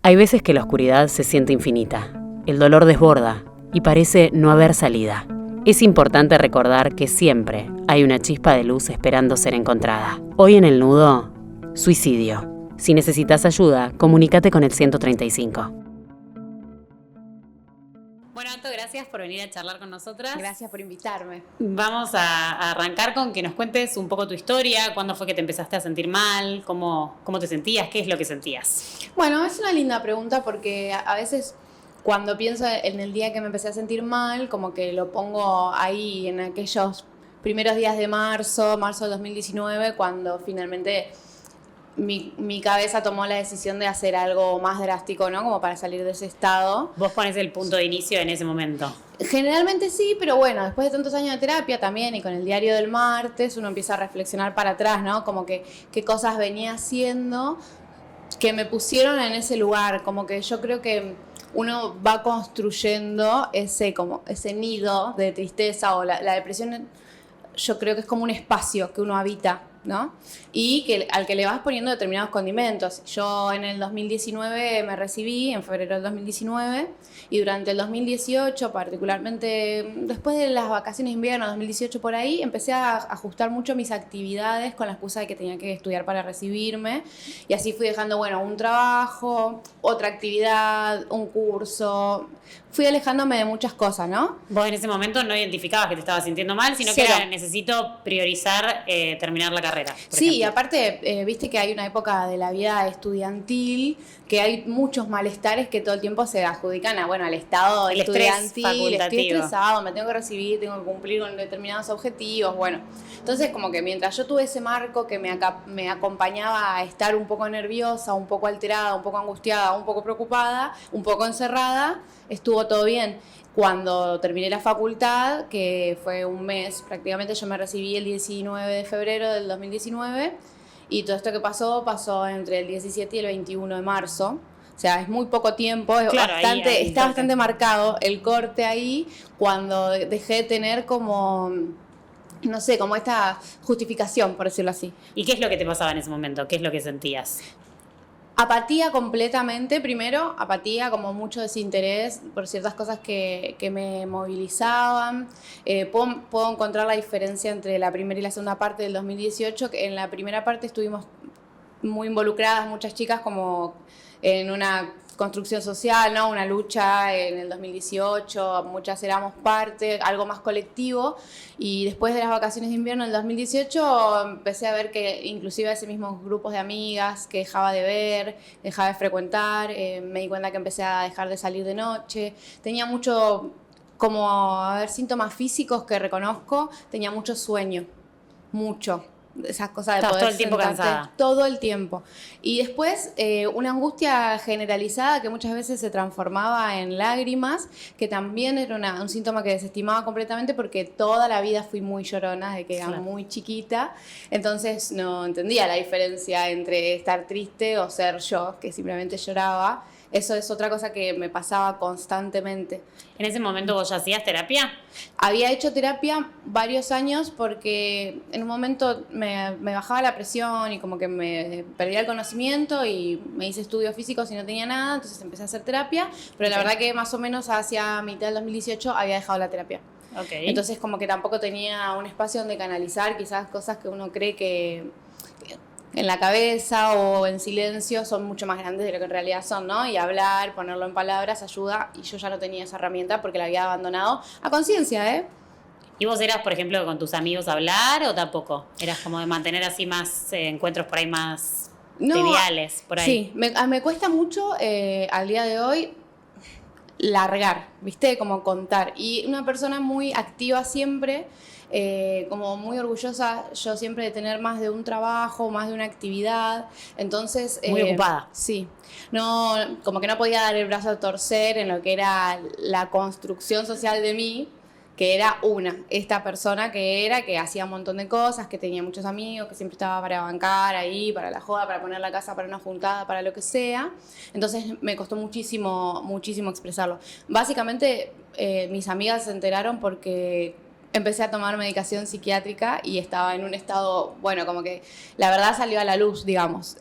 Hay veces que la oscuridad se siente infinita, el dolor desborda y parece no haber salida. Es importante recordar que siempre hay una chispa de luz esperando ser encontrada. Hoy en El Nudo, suicidio. Si necesitas ayuda, comunícate con el 135. Bueno, Anto, gracias por venir a charlar con nosotras. Gracias por invitarme. Vamos a arrancar con que nos cuentes un poco tu historia, cuándo fue que te empezaste a sentir mal, cómo te sentías, qué es lo que sentías. Bueno, es una linda pregunta porque a veces cuando pienso en el día que me empecé a sentir mal, como que lo pongo ahí en aquellos primeros días de marzo del 2019, cuando finalmente mi cabeza tomó la decisión de hacer algo más drástico, ¿no? Como para salir de ese estado. Vos pones el punto de inicio en ese momento. Generalmente sí, pero bueno, después de tantos años de terapia también y con el diario del martes, uno empieza a reflexionar para atrás, ¿no? Como que qué cosas venía haciendo que me pusieron en ese lugar. Como que yo creo que uno va construyendo ese nido de tristeza o la depresión. Yo creo que es como un espacio que uno habita, ¿no? Y al que le vas poniendo determinados condimentos. Yo en el 2019 me recibí, en febrero del 2019, y durante el 2018, particularmente después de las vacaciones de invierno, 2018 por ahí, empecé a ajustar mucho mis actividades con la excusa de que tenía que estudiar para recibirme, y así fui dejando, bueno, un trabajo, otra actividad, un curso. Fui alejándome de muchas cosas, ¿no? Vos en ese momento no identificabas que te estabas sintiendo mal, sino Cero. que era necesito priorizar terminar la carrera. Sí, y aparte, viste que hay una época de la vida estudiantil que hay muchos malestares que todo el tiempo se adjudican al estado el estudiantil. Estoy estresado, me tengo que recibir, tengo que cumplir con determinados objetivos, bueno. Entonces, como que mientras yo tuve ese marco que me acompañaba a estar un poco nerviosa, un poco alterada, un poco angustiada, un poco preocupada, un poco encerrada, estuvo todo bien. Cuando terminé la facultad, que fue un mes prácticamente, yo me recibí el 19 de febrero del 2019 y todo esto que pasó entre el 17 y el 21 de marzo. O sea, es muy poco tiempo, es claro, está bastante marcado el corte ahí cuando dejé de tener como, no sé, como esta justificación, por decirlo así. ¿Y qué es lo que te pasaba en ese momento? ¿Qué es lo que sentías? Apatía completamente, primero, apatía, como mucho desinterés por ciertas cosas que me movilizaban. Puedo encontrar la diferencia entre la primera y la segunda parte del 2018, que en la primera parte estuvimos muy involucradas, muchas chicas, como en una construcción social, ¿no? Una lucha en el 2018, muchas éramos parte, algo más colectivo, y después de las vacaciones de invierno del 2018 empecé a ver que inclusive ese mismos grupos de amigas que dejaba de ver, dejaba de frecuentar, me di cuenta que empecé a dejar de salir de noche, tenía mucho, síntomas físicos que reconozco, tenía mucho sueño, mucho. Esas cosas de poder todo el tiempo cansada. Todo el tiempo. Y después una angustia generalizada que muchas veces se transformaba en lágrimas, que también era un síntoma que desestimaba completamente porque toda la vida fui muy llorona desde que era muy chiquita. Entonces no entendía la diferencia entre estar triste o ser yo, que simplemente lloraba. Eso es otra cosa que me pasaba constantemente. ¿En ese momento vos ya hacías terapia? Había hecho terapia varios años porque en un momento me bajaba la presión y como que me perdía el conocimiento y me hice estudios físicos y no tenía nada, entonces empecé a hacer terapia, pero la verdad que más o menos hacia mitad del 2018 había dejado la terapia. Okay. Entonces como que tampoco tenía un espacio donde canalizar quizás cosas que uno cree que en la cabeza o en silencio son mucho más grandes de lo que en realidad son, ¿no? Y hablar, ponerlo en palabras ayuda, y yo ya no tenía esa herramienta porque la había abandonado a conciencia, ¿eh? ¿Y vos eras, por ejemplo, con tus amigos a hablar o tampoco? ¿Eras como de mantener así más encuentros por ahí más triviales? Por ahí. Sí, me cuesta mucho al día de hoy largar, ¿viste? Como contar. Y una persona muy activa siempre, como muy orgullosa yo siempre de tener más de un trabajo, más de una actividad, entonces... Muy ocupada. Sí, no, como que no podía dar el brazo a torcer en lo que era la construcción social de mí, que era esta persona que hacía un montón de cosas, que tenía muchos amigos, que siempre estaba para bancar ahí, para la joda, para poner la casa para una juntada, para lo que sea. Entonces me costó muchísimo, muchísimo expresarlo. Básicamente mis amigas se enteraron porque empecé a tomar medicación psiquiátrica y estaba en un estado, bueno, como que la verdad salió a la luz, digamos.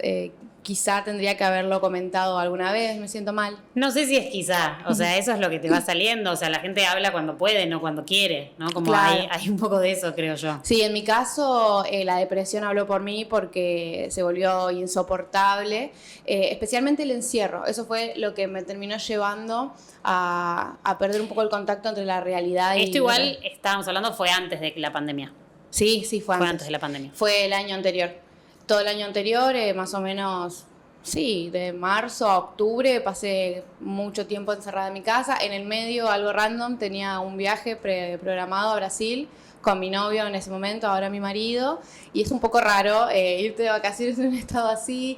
quizá tendría que haberlo comentado alguna vez, me siento mal. No sé si es quizá, o sea, eso es lo que te va saliendo, o sea, la gente habla cuando puede, no cuando quiere, ¿no? Como Claro. hay un poco de eso, creo yo. Sí, en mi caso la depresión habló por mí porque se volvió insoportable, especialmente el encierro. Eso fue lo que me terminó llevando a perder un poco el contacto entre la realidad y... Esto igual, estábamos hablando, fue antes de la pandemia. Sí, fue antes. Fue antes de la pandemia. Fue el año anterior. Todo el año anterior, más o menos, sí, de marzo a octubre, pasé mucho tiempo encerrada en mi casa. En el medio, algo random, tenía un viaje programado a Brasil con mi novio en ese momento, ahora mi marido, y es un poco raro irte de vacaciones en un estado así,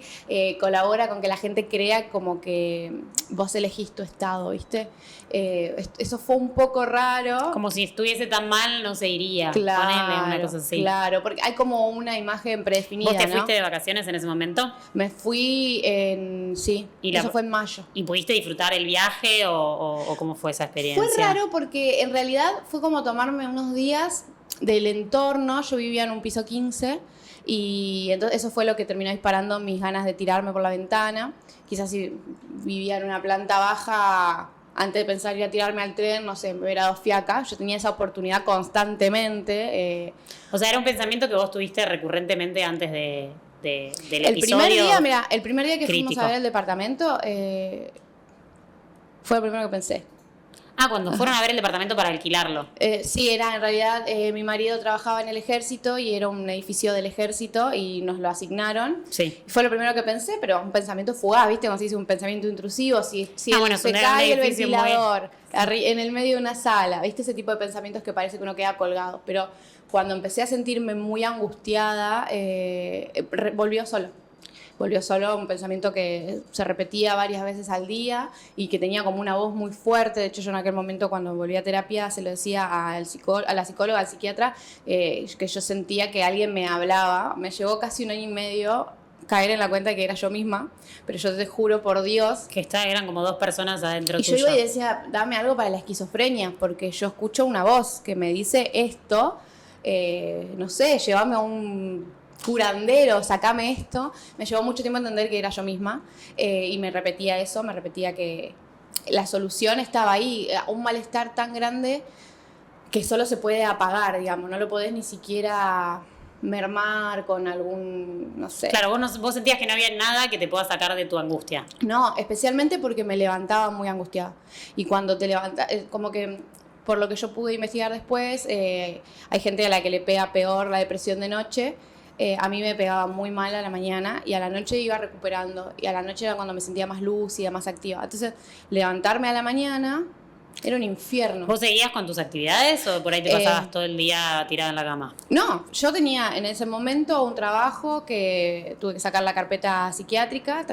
colabora con que la gente crea como que vos elegís tu estado, ¿viste? Eso fue un poco raro. Como si estuviese tan mal, no se iría. Claro, Ponele una cosa así. claro, porque hay como una imagen predefinida, ¿Vos te ¿no? fuiste de vacaciones en ese momento? Me fui eso fue en mayo. ¿Y pudiste disfrutar el viaje o cómo fue esa experiencia? Fue raro porque en realidad fue como tomarme unos días del entorno. Yo vivía en un piso 15 y entonces eso fue lo que terminó disparando mis ganas de tirarme por la ventana. Quizás si vivía en una planta baja, antes de pensar ir a tirarme al tren, no sé, me hubiera dado fiaca. Yo tenía esa oportunidad constantemente. O sea, era un pensamiento que vos tuviste recurrentemente antes del El episodio. el primer día que crítico. fuimos a ver el departamento, fue lo primero que pensé. Ah, cuando fueron a ver el departamento para alquilarlo. Sí, era en realidad, mi marido trabajaba en el ejército y era un edificio del ejército y nos lo asignaron. Sí. Fue lo primero que pensé, pero un pensamiento fugaz, ¿viste? Como se dice, un pensamiento intrusivo. Si bueno, se es un cae el edificio ventilador en el medio de una sala, ¿viste? Ese tipo de pensamientos que parece que uno queda colgado. Pero cuando empecé a sentirme muy angustiada, volvió solo. Volvió solo un pensamiento que se repetía varias veces al día y que tenía como una voz muy fuerte. De hecho, yo en aquel momento cuando volví a terapia se lo decía a la psicóloga, al psiquiatra, que yo sentía que alguien me hablaba. Me llevó casi un año y medio caer en la cuenta de que era yo misma, pero yo te juro por Dios... Que eran como dos personas adentro y tuyo. yo iba y decía, dame algo para la esquizofrenia, porque yo escucho una voz que me dice esto, no sé, llévame a un... curandero, sacame esto. Me llevó mucho tiempo a entender que era yo misma y me repetía eso, me repetía que la solución estaba ahí, un malestar tan grande que solo se puede apagar, digamos, no lo podés ni siquiera mermar con algún, no sé. Claro, vos sentías que no había nada que te pueda sacar de tu angustia. No, especialmente porque me levantaba muy angustiada y cuando te levantas, como que... Por lo que yo pude investigar después, hay gente a la que le pega peor la depresión de noche. A mí me pegaba muy mal a la mañana y a la noche iba recuperando. Y a la noche era cuando me sentía más lúcida, más activa. Entonces, levantarme a la mañana era un infierno. ¿Vos seguías con tus actividades o por ahí te pasabas todo el día tirada en la cama? No, yo tenía en ese momento un trabajo que tuve que sacar la carpeta psiquiátrica,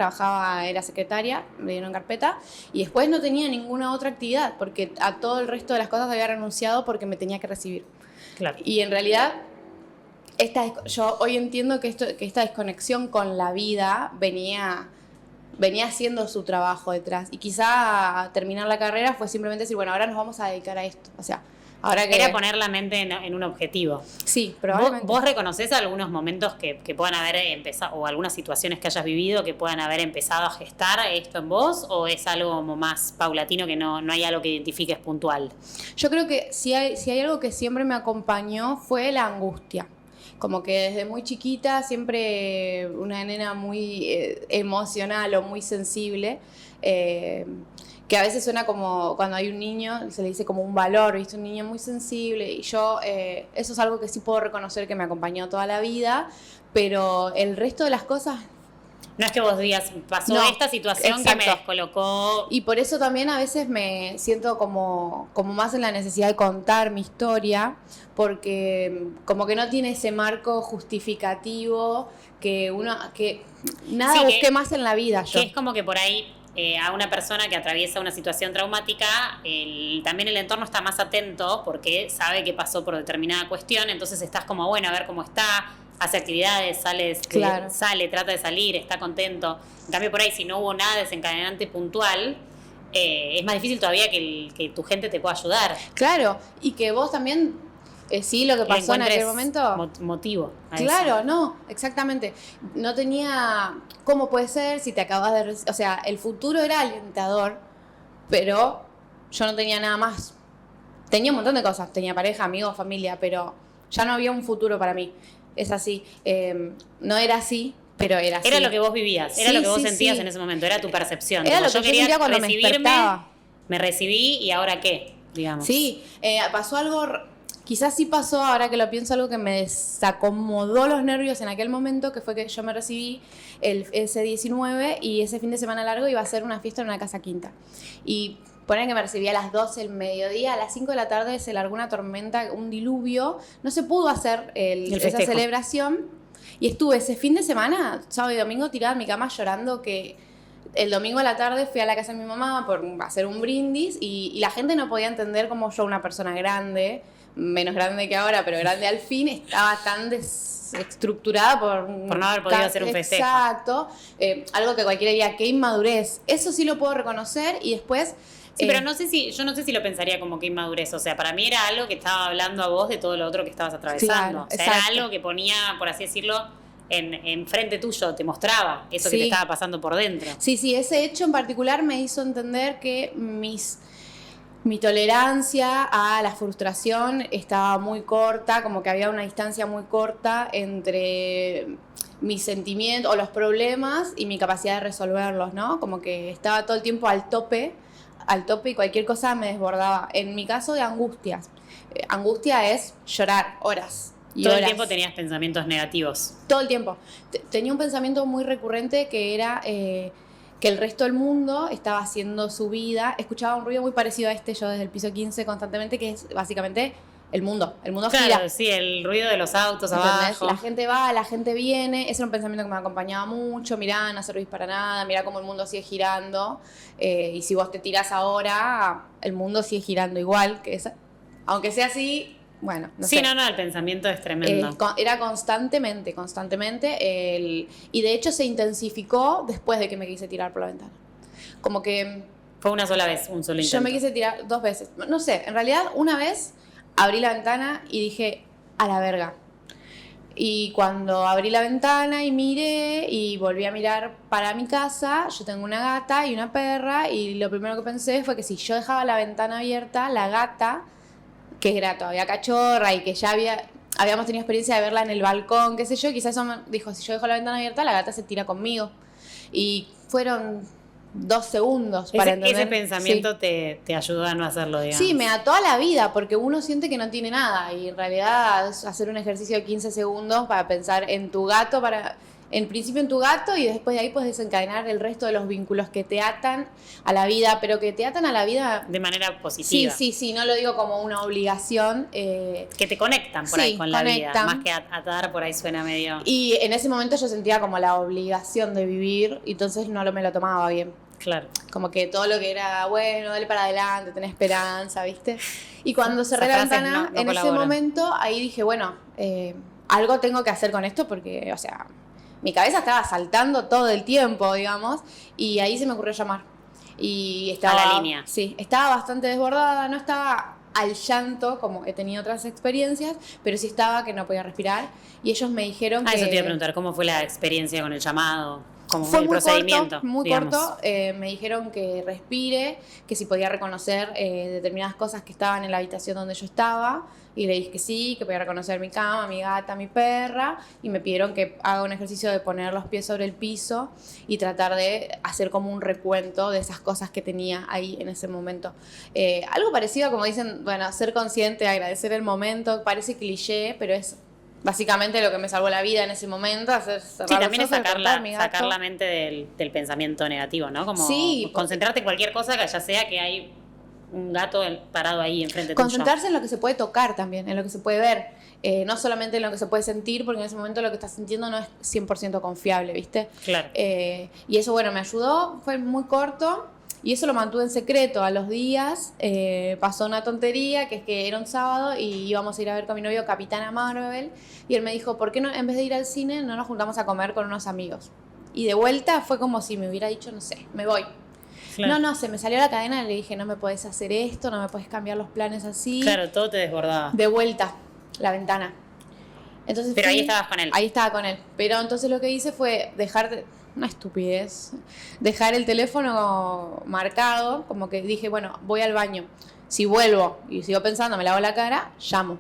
era secretaria, me dieron carpeta, y después no tenía ninguna otra actividad, porque a todo el resto de las cosas había renunciado porque me tenía que recibir. Claro. Y en realidad... yo hoy entiendo que esta desconexión con la vida venía haciendo su trabajo detrás. Y quizá terminar la carrera fue simplemente decir, bueno, ahora nos vamos a dedicar a esto. O sea, ahora que... Era poner la mente en un objetivo. Sí, probablemente. ¿Vos reconocés algunos momentos que puedan haber empezado, o algunas situaciones que hayas vivido que puedan haber empezado a gestar esto en vos? ¿O es algo como más paulatino que no hay algo que identifiques puntual? Yo creo que si hay algo que siempre me acompañó fue la angustia. Como que desde muy chiquita, siempre una nena muy emocional o muy sensible, que a veces suena como cuando hay un niño, se le dice como un valor, ¿viste? Un niño muy sensible, y yo eso es algo que sí puedo reconocer que me acompañó toda la vida, pero el resto de las cosas... No es que vos digas, pasó esta situación exacto. que me descolocó. Y por eso también a veces me siento como más en la necesidad de contar mi historia, porque como que no tiene ese marco justificativo que nada busqué más en la vida yo. Que es como que por ahí a una persona que atraviesa una situación traumática, también el entorno está más atento porque sabe que pasó por determinada cuestión, entonces estás como, bueno, a ver cómo está, hace actividades, sale, trata de salir, está contento. En cambio, por ahí, si no hubo nada desencadenante puntual, es más difícil todavía que tu gente te pueda ayudar. Claro, y que vos también Sí, lo que le pasó en aquel encuentres momento. motivo a Claro, eso. no, exactamente. No tenía. ¿Cómo puede ser si te acabas de. O sea, el futuro era alentador, pero yo no tenía nada más. Tenía un montón de cosas. Tenía pareja, amigos, familia, pero ya no había un futuro para mí. Es así. No era así, pero era así. Era lo que vos vivías, era Sí, lo que vos sí, sentías sí. en ese momento, era tu percepción. Era Tipo, lo que yo quería sentía cuando me despertaba. me recibí y ahora qué, digamos. Sí, pasó algo, quizás sí pasó, ahora que lo pienso, algo que me desacomodó los nervios en aquel momento, que fue que yo me recibí ese 19 y ese fin de semana largo iba a ser una fiesta en una casa quinta. Y ponen que me recibí a las 12 del mediodía, a las 5 de la tarde se largó una tormenta, un diluvio, no se pudo hacer esa celebración. Y estuve ese fin de semana, sábado y domingo, tirada en mi cama llorando que el domingo a la tarde fui a la casa de mi mamá por hacer un brindis y la gente no podía entender cómo yo, una persona grande, menos grande que ahora, pero grande al fin, estaba tan desestructurada por no haber podido hacer un festejo. Exacto. Algo que cualquiera diría, qué inmadurez. Eso sí lo puedo reconocer y después... Sí, pero yo no sé si lo pensaría como que inmadurez. O sea, para mí era algo que estaba hablando a vos de todo lo otro que estabas atravesando. Claro, o sea, exacto. era algo que ponía, por así decirlo, en frente tuyo, te mostraba eso que te estaba pasando por dentro. Sí, ese hecho en particular me hizo entender que mi tolerancia a la frustración estaba muy corta, como que había una distancia muy corta entre mis sentimientos o los problemas y mi capacidad de resolverlos, ¿no? Como que estaba todo el tiempo al tope y cualquier cosa me desbordaba. En mi caso de angustias. Angustia es llorar horas. Todo el tiempo tenías pensamientos negativos. Todo el tiempo. Tenía un pensamiento muy recurrente que era que el resto del mundo estaba haciendo su vida. Escuchaba un ruido muy parecido a yo desde el piso 15 constantemente, que es básicamente el mundo. El mundo gira. Claro, sí, el ruido de los autos abajo. La gente va, la gente viene. Ese era un pensamiento que me acompañaba mucho. Mirá, no servís para nada. Mirá cómo el mundo sigue girando. Y si vos te tirás ahora, el mundo sigue girando igual. Aunque sea así... Bueno, no sé. Sí, no, el pensamiento es tremendo. Era constantemente. Y de hecho se intensificó después de que me quise tirar por la ventana. Como que... Fue una sola vez, un solo intento. Yo me quise tirar 2 veces. No sé, en realidad una vez abrí la ventana y dije, a la verga. Y cuando abrí la ventana y miré y volví a mirar para mi casa, yo tengo una gata y una perra y lo primero que pensé fue que si yo dejaba la ventana abierta, la gata... que era todavía cachorra y que ya habíamos tenido experiencia de verla en el balcón, qué sé yo, quizás eso me dijo, si yo dejo la ventana abierta, la gata se tira conmigo. Y fueron 2 segundos para entender. Ese pensamiento te ayudó a no hacerlo, digamos. Sí, me ató a la vida, porque uno siente que no tiene nada, y en realidad es hacer un ejercicio de 15 segundos para pensar en tu gato, en principio en tu gato, y después de ahí puedes desencadenar el resto de los vínculos que te atan a la vida, pero que te atan a la vida de manera positiva. Sí, no lo digo como una obligación. Que te conectan por ahí con la vida, más que atar, por ahí suena medio... Y en ese momento yo sentía como la obligación de vivir, y entonces me lo tomaba bien. Claro. Como que todo lo que era, bueno, dale para adelante, tener esperanza, ¿viste? Y cuando cerré la ventana, en ese momento, ahí dije, bueno, algo tengo que hacer con esto porque, o sea... Mi cabeza estaba saltando todo el tiempo, digamos, y ahí se me ocurrió llamar. Y estaba... A la línea. Sí, estaba bastante desbordada, no estaba al llanto, como he tenido otras experiencias, pero sí estaba que no podía respirar. Y ellos me dijeron que... Eso te iba a preguntar, ¿cómo fue la experiencia con el llamado? ¿Cómo fue el procedimiento? Muy corto. Me dijeron que respire, que si podía reconocer determinadas cosas que estaban en la habitación donde yo estaba. Y le dije que sí, que podía reconocer mi cama, mi gata, mi perra. Y me pidieron que haga un ejercicio de poner los pies sobre el piso y tratar de hacer como un recuento de esas cosas que tenía ahí en ese momento. Algo parecido, como dicen, bueno, ser consciente, agradecer el momento. Parece cliché, pero es básicamente lo que me salvó la vida en ese momento. También es sacar la mente del pensamiento negativo, ¿no? Como concentrarte en cualquier cosa, que ya sea que hay un gato parado ahí enfrente tuyo. Concentrarse en lo que se puede tocar también, en lo que se puede ver, no solamente en lo que se puede sentir, porque en ese momento lo que estás sintiendo no es 100% confiable, ¿viste? Claro. Y eso, bueno, me ayudó, fue muy corto, y eso lo mantuve en secreto. A los días pasó una tontería, que es que era un sábado y íbamos a ir a ver con mi novio Capitana Marvel, y él me dijo, ¿por qué no, en vez de ir al cine, no nos juntamos a comer con unos amigos? Y de vuelta fue como si me hubiera dicho, no sé, me voy. Claro. No, se me salió la cadena y le dije, no me podés hacer esto, no me podés cambiar los planes así. Claro, todo te desbordaba. De vuelta. la ventana. Entonces pero ahí estabas con él. Ahí estaba con él. Pero entonces lo que hice fue una estupidez, dejar el teléfono marcado, como que dije, bueno, voy al baño. Si vuelvo y sigo pensando, me lavo la cara, llamo.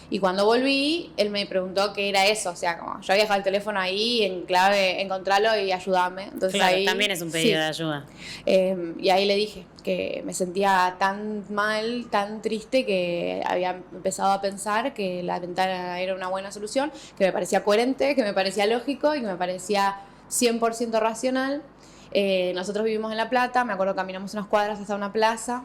Y cuando volví, él me preguntó qué era eso. O sea, como yo había dejado el teléfono ahí en clave, encontrarlo y ayudarme. Entonces claro, ahí, también es un pedido de ayuda. Y ahí le dije que me sentía tan mal, tan triste, que había empezado a pensar que la ventana era una buena solución, que me parecía coherente, que me parecía lógico y que me parecía 100% racional. Nosotros vivimos en La Plata, me acuerdo que caminamos unas cuadras hasta una plaza.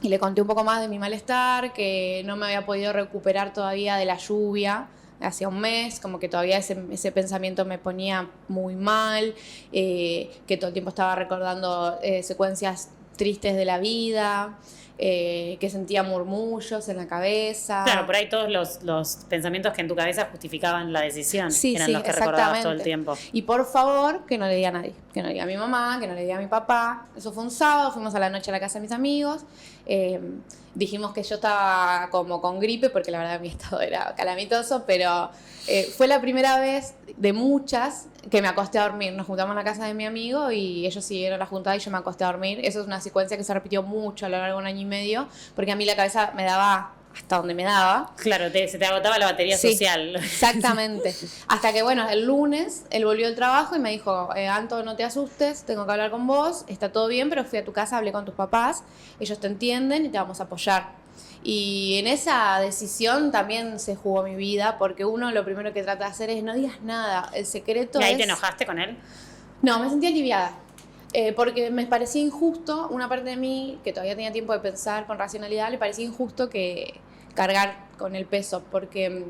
Y le conté un poco más de mi malestar, que no me había podido recuperar todavía de la lluvia, hacía un mes, como que todavía ese pensamiento me ponía muy mal, que todo el tiempo estaba recordando secuencias tristes de la vida, que sentía murmullos en la cabeza. Claro, por ahí todos los pensamientos que en tu cabeza justificaban la decisión, sí, eran sí, los que recordabas todo el tiempo. Y por favor, que no le diga a nadie, que no le diga a mi mamá, que no le diga a mi papá. Eso fue un sábado, fuimos a la noche a la casa de mis amigos. Dijimos que yo estaba como con gripe, porque la verdad mi estado era calamitoso, pero fue la primera vez de muchas que me acosté a dormir. Nos juntamos en la casa de mi amigo y ellos siguieron la juntada y yo me acosté a dormir. Eso es una secuencia que se repitió mucho a lo largo de un año y medio, porque a mí la cabeza me daba hasta donde me daba. Claro, se te agotaba la batería social. Exactamente. Hasta que, bueno, el lunes él volvió del trabajo y me dijo, Anto, no te asustes, tengo que hablar con vos, está todo bien, pero fui a tu casa, hablé con tus papás, ellos te entienden y te vamos a apoyar. Y en esa decisión también se jugó mi vida, porque uno lo primero que trata de hacer es no digas nada, el secreto ¿Y ahí es... te enojaste con él? No, me sentí aliviada. Porque me parecía injusto, una parte de mí, que todavía tenía tiempo de pensar con racionalidad, le parecía injusto que cargar con el peso, porque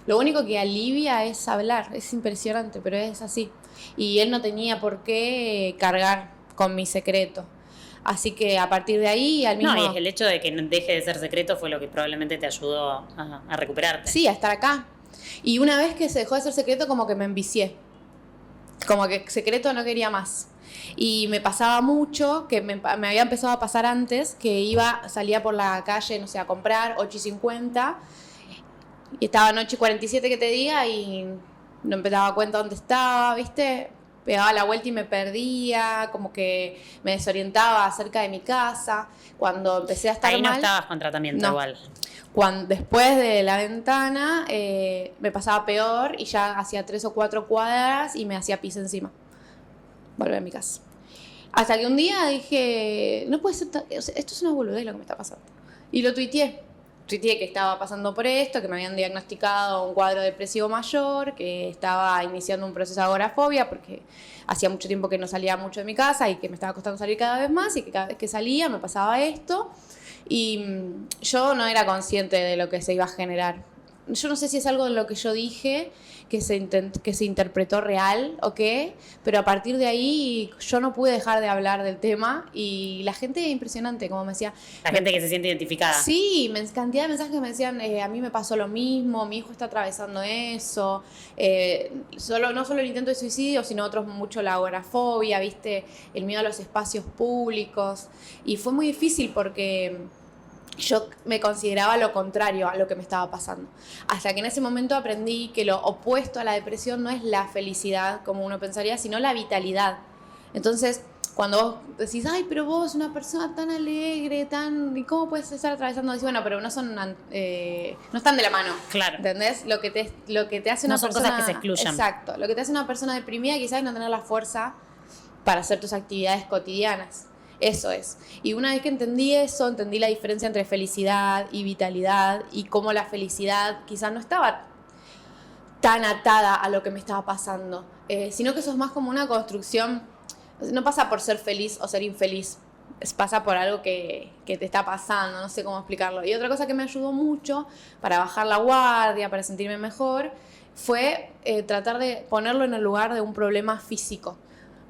lo único que alivia es hablar, es impresionante, pero es así. Y él no tenía por qué cargar con mi secreto. Así que a partir de ahí, al mismo... No, y el hecho de que deje de ser secreto fue lo que probablemente te ayudó a recuperarte. Sí, a estar acá. Y una vez que se dejó de ser secreto, como que me envicié. Como que secreto no quería más. Y me pasaba mucho, que me había empezado a pasar antes, que salía por la calle, no sé, a comprar, 8:50, y estaba 8:47 que te diga, y no me daba cuenta dónde estaba, ¿viste? Pegaba la vuelta y me perdía, como que me desorientaba acerca de mi casa. Cuando empecé a estar ahí mal... no estabas con tratamiento igual. Después de la ventana me pasaba peor y ya hacía 3 o 4 cuadras y me hacía pis encima. Volví a mi casa. Hasta que un día dije, no puede ser, o sea, esto es una boludez lo que me está pasando. Y lo tuiteé. Tuiteé que estaba pasando por esto, que me habían diagnosticado un cuadro depresivo mayor, que estaba iniciando un proceso de agorafobia porque hacía mucho tiempo que no salía mucho de mi casa y que me estaba costando salir cada vez más y que cada vez que salía me pasaba esto. Y yo no era consciente de lo que se iba a generar. Yo no sé si es algo de lo que yo dije que se interpretó real o qué, pero a partir de ahí yo no pude dejar de hablar del tema y la gente impresionante, como me decía. La gente que se siente identificada. Sí, cantidad de mensajes que me decían, a mí me pasó lo mismo, mi hijo está atravesando eso, no solo el intento de suicidio, sino otros mucho la agorafobia, ¿viste? El miedo a los espacios públicos. Y fue muy difícil porque yo me consideraba lo contrario a lo que me estaba pasando. Hasta que en ese momento aprendí que lo opuesto a la depresión no es la felicidad, como uno pensaría, sino la vitalidad. Entonces, cuando vos decís, ay, pero vos, una persona tan alegre, ¿y cómo puedes estar atravesando? Decís, bueno, pero no están de la mano. Claro. ¿Entendés? Lo que te hace una persona... No son cosas que se excluyan. Exacto. Lo que te hace una persona deprimida quizás es no tener la fuerza para hacer tus actividades cotidianas. Eso es. Y una vez que entendí eso, entendí la diferencia entre felicidad y vitalidad y cómo la felicidad quizás no estaba tan atada a lo que me estaba pasando, sino que eso es más como una construcción. No pasa por ser feliz o ser infeliz, pasa por algo que te está pasando, no sé cómo explicarlo. Y otra cosa que me ayudó mucho para bajar la guardia, para sentirme mejor, fue tratar de ponerlo en el lugar de un problema físico.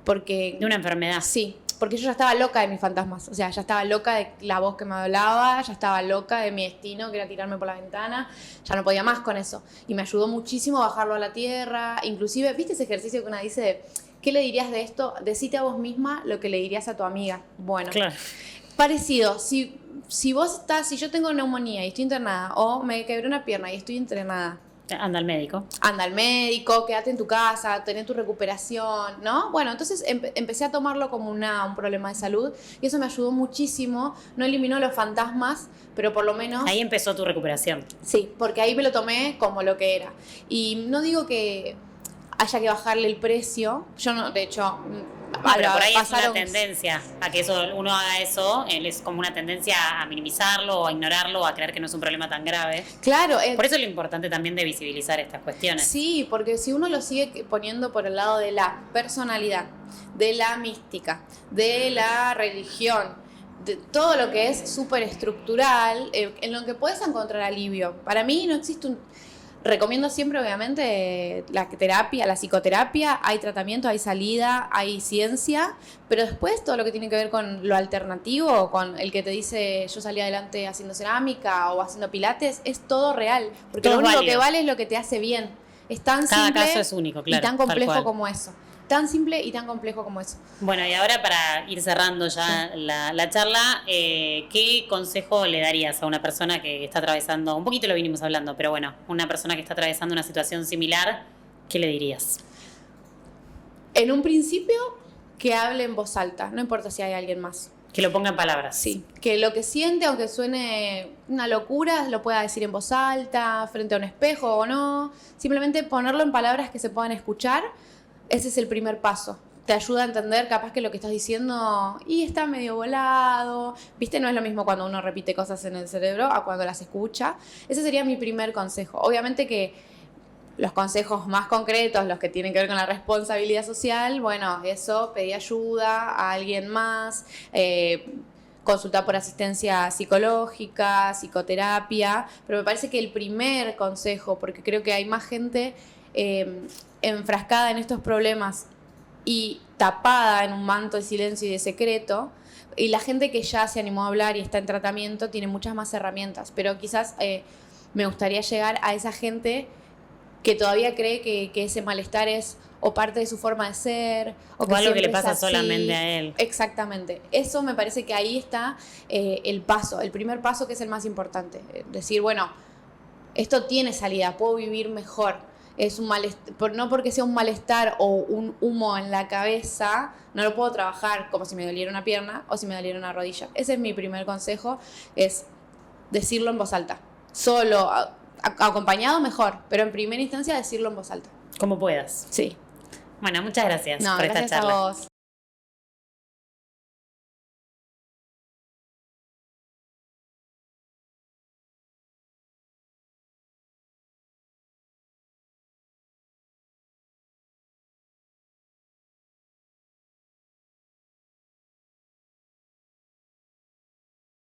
De una enfermedad. Sí, porque yo ya estaba loca de mis fantasmas, o sea, ya estaba loca de la voz que me hablaba, ya estaba loca de mi destino, que era tirarme por la ventana, ya no podía más con eso. Y me ayudó muchísimo a bajarlo a la tierra, inclusive, ¿viste ese ejercicio que una dice de, ¿qué le dirías de esto? Decite a vos misma lo que le dirías a tu amiga. Bueno, claro. Parecido, si si yo tengo neumonía y estoy internada, o me quebré una pierna y estoy internada, anda al médico. Anda al médico, quédate en tu casa, tené tu recuperación, ¿no? Bueno, entonces empecé a tomarlo como un problema de salud y eso me ayudó muchísimo. No eliminó los fantasmas, pero por lo menos... Ahí empezó tu recuperación. Sí, porque ahí me lo tomé como lo que era. Y no digo que haya que bajarle el precio. Yo no, de hecho... No, pero por ahí es una tendencia a que uno haga eso, es como una tendencia a minimizarlo o a ignorarlo o a creer que no es un problema tan grave. Claro. Por eso es lo importante también de visibilizar estas cuestiones. Sí, porque si uno lo sigue poniendo por el lado de la personalidad, de la mística, de la religión, de todo lo que es súper estructural, en lo que puedes encontrar alivio. Para mí no existe Recomiendo siempre, obviamente, la terapia, la psicoterapia, hay tratamiento, hay salida, hay ciencia, pero después todo lo que tiene que ver con lo alternativo, con el que te dice yo salí adelante haciendo cerámica o haciendo pilates, es todo real, porque todo lo único que vale es lo que te hace bien. Es tan simple. Cada caso es único, claro, y tan complejo como eso. Tan simple y tan complejo como eso. Bueno, y ahora para ir cerrando ya la charla, ¿qué consejo le darías a una persona que está atravesando, un poquito lo vinimos hablando, pero bueno, una persona que está atravesando una situación similar, ¿qué le dirías? En un principio, que hable en voz alta, no importa si hay alguien más. Que lo ponga en palabras. Sí, que lo que siente, aunque suene una locura, lo pueda decir en voz alta, frente a un espejo o no. Simplemente ponerlo en palabras que se puedan escuchar. Ese es el primer paso. Te ayuda a entender capaz que lo que estás diciendo y está medio volado. ¿Viste? No es lo mismo cuando uno repite cosas en el cerebro a cuando las escucha. Ese sería mi primer consejo. Obviamente que los consejos más concretos, los que tienen que ver con la responsabilidad social, bueno, eso, pedir ayuda a alguien más, consultar por asistencia psicológica, psicoterapia, pero me parece que el primer consejo, porque creo que hay más gente enfrascada en estos problemas y tapada en un manto de silencio y de secreto, y la gente que ya se animó a hablar y está en tratamiento tiene muchas más herramientas, pero quizás me gustaría llegar a esa gente que todavía cree que ese malestar es o parte de su forma de ser o algo que le pasa solamente a él. Exactamente. Eso me parece que ahí está el primer paso, que es el más importante. Decir, bueno, esto tiene salida, puedo vivir mejor. Es un malestar, no porque sea un malestar o un humo en la cabeza, no lo puedo trabajar como si me doliera una pierna o si me doliera una rodilla. Ese es mi primer consejo, es decirlo en voz alta. Solo, acompañado mejor, pero en primera instancia decirlo en voz alta. Como puedas. Sí. Bueno, muchas gracias por esta charla. Gracias a vos.